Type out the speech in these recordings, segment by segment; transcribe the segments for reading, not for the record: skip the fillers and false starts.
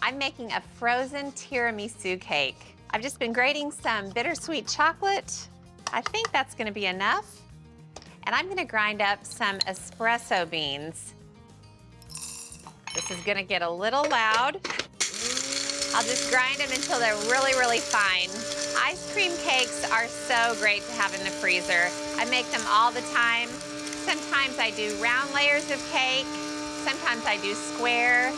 I'm making a frozen tiramisu cake. I've just been grating some bittersweet chocolate. I think that's gonna be enough. And I'm gonna grind up some espresso beans. This is gonna get a little loud. I'll just grind them until they're really, really fine. Ice cream cakes are so great to have in the freezer. I make them all the time. Sometimes I do round layers of cake. Sometimes I do square.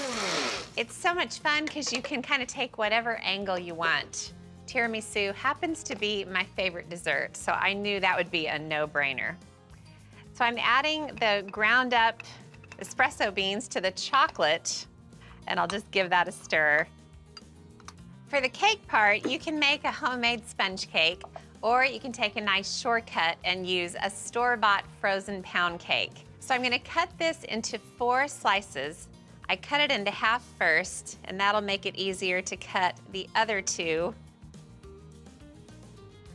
It's so much fun because you can kind of take whatever angle you want. Tiramisu happens to be my favorite dessert, so I knew that would be a no-brainer. So I'm adding the ground up espresso beans to the chocolate, and I'll just give that a stir. For the cake part, you can make a homemade sponge cake, or you can take a nice shortcut and use a store-bought frozen pound cake. So I'm gonna cut this into 4 slices. I cut it into half first, and that'll make it easier to cut the other 2.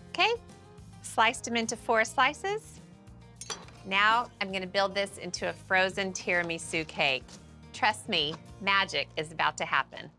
Okay, sliced them into 4 slices. Now I'm gonna build this into a frozen tiramisu cake. Trust me, magic is about to happen.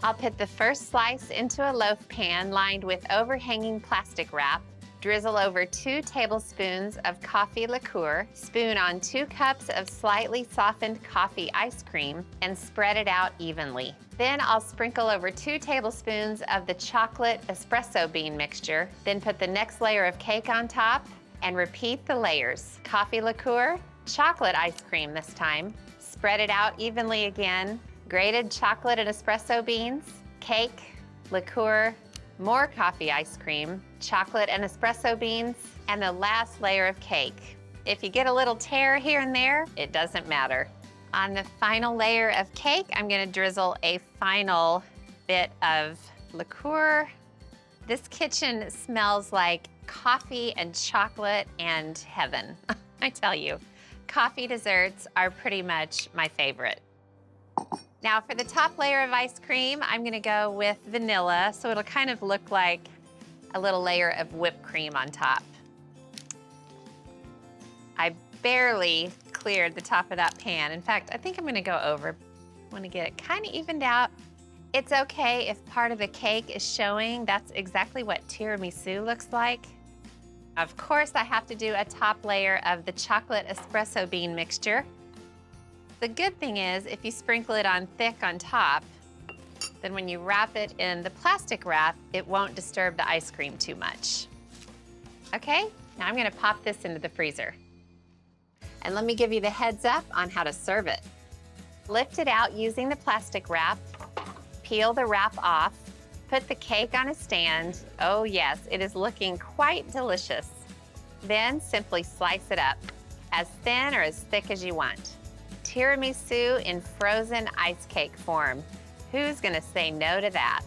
I'll put the first slice into a loaf pan lined with overhanging plastic wrap. Drizzle over 2 tablespoons of coffee liqueur, spoon on 2 cups of slightly softened coffee ice cream, and spread it out evenly. Then I'll sprinkle over 2 tablespoons of the chocolate espresso bean mixture, then put the next layer of cake on top, and repeat the layers. Coffee liqueur, chocolate ice cream this time. Spread it out evenly again. Grated chocolate and espresso beans, cake, liqueur, more coffee ice cream, chocolate and espresso beans, and the last layer of cake. If you get a little tear here and there, it doesn't matter. On the final layer of cake, I'm gonna drizzle a final bit of liqueur. This kitchen smells like coffee and chocolate and heaven. I tell you, coffee desserts are pretty much my favorite. Now for the top layer of ice cream, I'm gonna go with vanilla, so it'll kind of look like a little layer of whipped cream on top. I barely cleared the top of that pan. In fact, I think I'm gonna go over. I wanna get it kind of evened out. It's okay if part of the cake is showing. That's exactly what tiramisu looks like. Of course, I have to do a top layer of the chocolate espresso bean mixture. The good thing is, if you sprinkle it on thick on top, then when you wrap it in the plastic wrap, it won't disturb the ice cream too much. Okay, now I'm gonna pop this into the freezer. And let me give you the heads up on how to serve it. Lift it out using the plastic wrap, peel the wrap off, put the cake on a stand. Oh yes, it is looking quite delicious. Then simply slice it up, as thin or as thick as you want. Tiramisu in frozen ice cake form. Who's gonna say no to that?